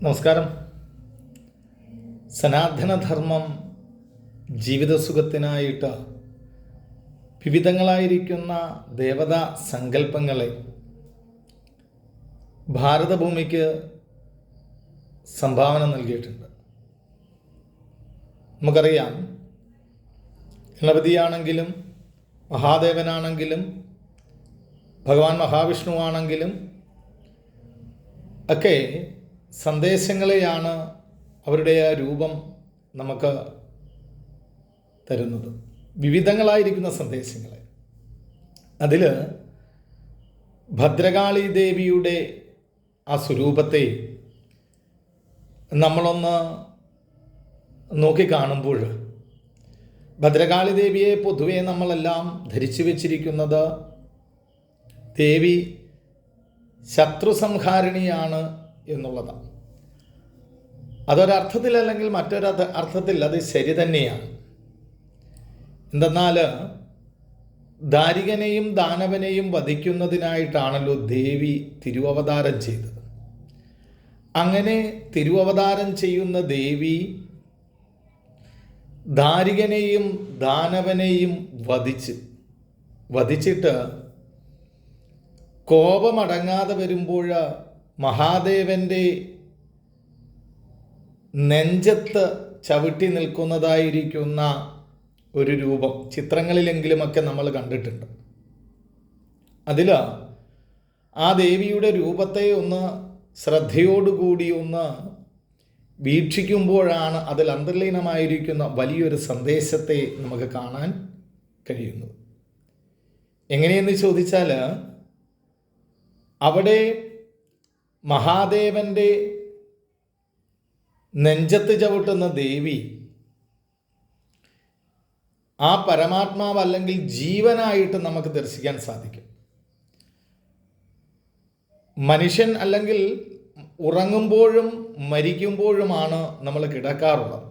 നമസ്കാരം. സനാതനധർമ്മം ജീവിതസുഖത്തിനായിട്ട് വിവിധങ്ങളായിരിക്കുന്ന ദേവതാ സങ്കല്പങ്ങളെ ഭാരതഭൂമിക്ക് സംഭാവന നൽകിയിട്ടുണ്ട്. നമുക്കറിയാം, ഗണപതിയാണെങ്കിലും മഹാദേവനാണെങ്കിലും ഭഗവാൻ മഹാവിഷ്ണുവാണെങ്കിലും ഒക്കെ സന്ദേശങ്ങളെയാണ് അവരുടെ ആ രൂപം നമുക്ക് തരുന്നത്. വിവിധങ്ങളായിരിക്കുന്ന സന്ദേശങ്ങളെ. അതിൽ ഭദ്രകാളി ദേവിയുടെ ആ സ്വരൂപത്തെ നമ്മളൊന്ന് നോക്കിക്കാണുമ്പോൾ ഭദ്രകാളി ദേവിയെ പൊതുവെ നമ്മളെല്ലാം ധരിച്ചു വച്ചിരിക്കുന്നത് ദേവി ശത്രുസംഹാരിണിയാണ് എന്നുള്ളതാണ്. അതൊരർത്ഥത്തിൽ അല്ലെങ്കിൽ മറ്റൊരു അർത്ഥത്തിൽ അത് ശരി തന്നെയാണ്. എന്തെന്നാൽ ദാരികനെയും ദാനവനെയും വധിക്കുന്നതിനായിട്ടാണല്ലോ ദേവി തിരുവവതാരം ചെയ്തത്. അങ്ങനെ തിരുവവതാരം ചെയ്യുന്ന ദേവി ദാരികനെയും ദാനവനെയും വധിച്ചിട്ട് കോപമടങ്ങാതെ വരുമ്പോൾ മഹാദേവൻ്റെ നെഞ്ചത്ത് ചവിട്ടി നിൽക്കുന്നതായിരിക്കുന്ന ഒരു രൂപം ചിത്രങ്ങളിലെങ്കിലുമൊക്കെ നമ്മൾ കണ്ടിട്ടുണ്ട്. അതിൽ ആ ദേവിയുടെ രൂപത്തെ ഒന്ന് ശ്രദ്ധയോടുകൂടി ഒന്ന് വീക്ഷിക്കുമ്പോഴാണ് അതിൽ അന്തർലീനമായിരിക്കുന്ന വലിയൊരു സന്ദേശത്തെ നമുക്ക് കാണാൻ കഴിയുന്നത്. എങ്ങനെയെന്ന് ചോദിച്ചാൽ, അവിടെ മഹാദേവൻ്റെ നെഞ്ചത്ത് ചവിട്ടുന്ന ദേവി ആ പരമാത്മാവ് അല്ലെങ്കിൽ ജീവനായിട്ട് നമുക്ക് ദർശിക്കാൻ സാധിക്കും. മനുഷ്യൻ അല്ലെങ്കിൽ ഉറങ്ങുമ്പോഴും മരിക്കുമ്പോഴുമാണ് നമ്മൾ കിടക്കാറുള്ളത്.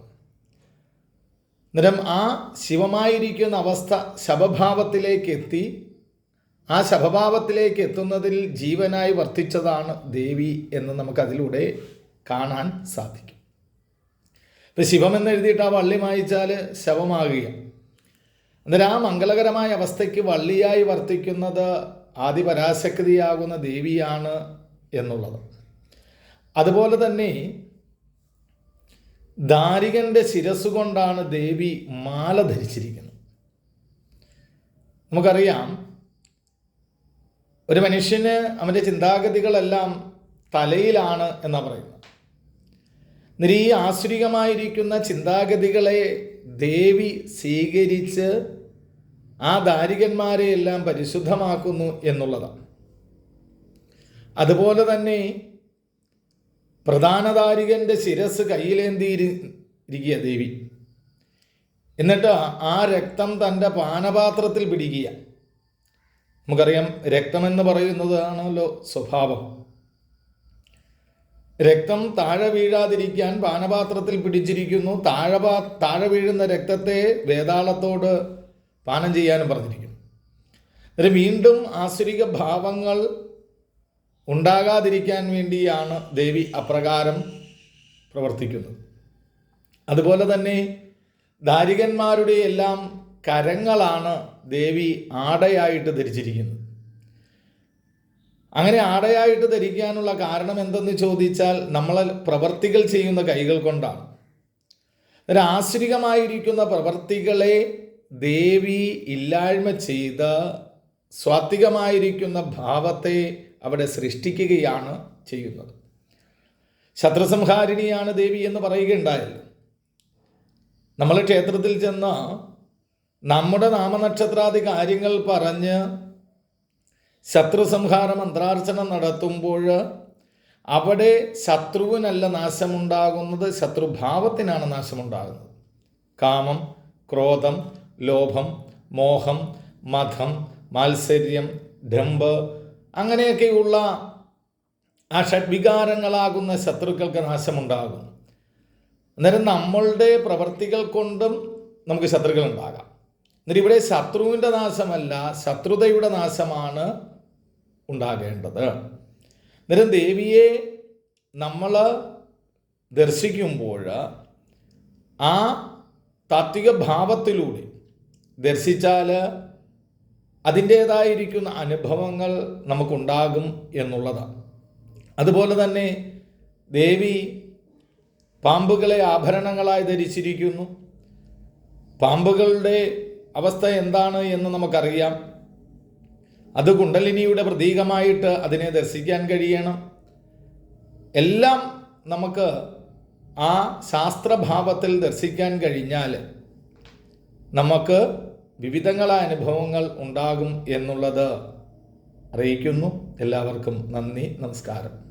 അന്നേരം ആ ശിവമായിരിക്കുന്ന അവസ്ഥ ശവഭാവത്തിലേക്ക് എത്തി ആ ശവഭാവത്തിലേക്ക് എത്തുന്നതിൽ ജീവനായി വർത്തിച്ചതാണ് ദേവി എന്ന് നമുക്കതിലൂടെ കാണാൻ സാധിക്കും. ഇപ്പം ശിവമെന്ന് എഴുതിയിട്ട് ആ വള്ളി മായിച്ചാൽ ശവമാകുകയാണ്. അന്നേരം ആ മംഗളകരമായ അവസ്ഥയ്ക്ക് വള്ളിയായി വർത്തിക്കുന്നത് ആദിപരാശക്തിയാകുന്ന ദേവിയാണ് എന്നുള്ളത്. അതുപോലെ തന്നെ ദാരികൻ്റെ ശിരസ്സുകൊണ്ടാണ് ദേവി മാല ധരിച്ചിരിക്കുന്നത്. നമുക്കറിയാം, ഒരു മനുഷ്യന് അവൻ്റെ ചിന്താഗതികളെല്ലാം തലയിലാണ് എന്നാണ് പറയുന്നത്. എന്നിട്ട് ഈ ആസുരികമായിരിക്കുന്ന ചിന്താഗതികളെ ദേവി സ്വീകരിച്ച് ആ ദാരികന്മാരെയെല്ലാം പരിശുദ്ധമാക്കുന്നു എന്നുള്ളതാണ്. അതുപോലെ തന്നെ പ്രധാന ദാരികൻ്റെ ശിരസ് കയ്യിലേന്തിയിരിക്കുക ദേവി. എന്നിട്ട് ആ രക്തം തൻ്റെ പാനപാത്രത്തിൽ പിടിക്കുക. നമുക്കറിയാം, രക്തമെന്ന് പറയുന്നതാണല്ലോ സ്വഭാവം. രക്തം താഴെ വീഴാതിരിക്കാൻ പാനപാത്രത്തിൽ പിടിച്ചിരിക്കുന്നു. താഴെ വീഴുന്ന രക്തത്തെ വേതാളത്തോട് പാനം ചെയ്യാനും പറഞ്ഞിരിക്കുന്നു. എന്നിട്ട് വീണ്ടും ആസുരിക ഭാവങ്ങൾ ഉണ്ടാകാതിരിക്കാൻ വേണ്ടിയാണ് ദേവി അപ്രകാരം പ്രവർത്തിക്കുന്നത്. അതുപോലെ തന്നെ ദാരികന്മാരുടെ എല്ലാം കരങ്ങളാണ് ദേവി ആടയായിട്ട് ധരിച്ചിരിക്കുന്നത്. അങ്ങനെ ആടയായിട്ട് ധരിക്കാനുള്ള കാരണം എന്തെന്ന് ചോദിച്ചാൽ, നമ്മൾ പ്രവർത്തികൾ ചെയ്യുന്ന കൈകൾ കൊണ്ടാണ്. ഒരു ആശ്രികമായിരിക്കുന്ന പ്രവർത്തികളെ ദേവി ഇല്ലായ്മ ചെയ്ത് സ്വാത്വികമായിരിക്കുന്ന ഭാവത്തെ അവിടെ സൃഷ്ടിക്കുകയാണ് ചെയ്യുന്നത്. ശത്രുസംഹാരിണിയാണ് ദേവി എന്ന് പറയുകയുണ്ടായല്ലോ. നമ്മൾ ക്ഷേത്രത്തിൽ ചെന്ന് നമ്മുടെ നാമനക്ഷത്രാദി കാര്യങ്ങൾ പറഞ്ഞ് ശത്രുസംഹാര മന്ത്രാർച്ചന നടത്തുമ്പോൾ അവിടെ ശത്രുവിനല്ല നാശമുണ്ടാകുന്നത്, ശത്രുഭാവത്തിനാണ് നാശമുണ്ടാകുന്നത്. കാമം, ക്രോധം, ലോഭം, മോഹം, മതം, മാത്സര്യം, ഡംബ് അങ്ങനെയൊക്കെയുള്ള ആ ഷഡ്വികാരങ്ങളാകുന്ന ശത്രുക്കൾക്ക് നാശമുണ്ടാകും. അന്നേരം നമ്മളുടെ പ്രവർത്തികൾ കൊണ്ടും നമുക്ക് ശത്രുക്കൾ ഉണ്ടാകാം. എന്നിട്ട് ഇവിടെ ശത്രുവിൻ്റെ നാശമല്ല, ശത്രുതയുടെ നാശമാണ് ഉണ്ടാകേണ്ടത്. അന്നേരം ദേവിയെ നമ്മൾ ദർശിക്കുമ്പോൾ ആ താത്വിക ഭാവത്തിലൂടെ ദർശിച്ചാൽ അതിൻ്റേതായിരിക്കുന്ന അനുഭവങ്ങൾ നമുക്കുണ്ടാകും എന്നുള്ളതാണ്. അതുപോലെ തന്നെ ദേവി പാമ്പുകളെ ആഭരണങ്ങളായി ധരിച്ചിരിക്കുന്നു. പാമ്പുകളുടെ അവസ്ഥ എന്താണ് എന്ന് നമുക്കറിയാം. അത് കുണ്ടലിനിയുടെ പ്രതീകമായിട്ട് അതിനെ ദർശിക്കാൻ കഴിയണം. എല്ലാം നമുക്ക് ആ ശാസ്ത്രഭാവത്തിൽ ദർശിക്കാൻ കഴിഞ്ഞാൽ നമുക്ക് വിവിധങ്ങളായ അനുഭവങ്ങൾ ഉണ്ടാകും എന്നുള്ളത് അറിയിക്കുന്നു. എല്ലാവർക്കും നന്ദി, നമസ്കാരം.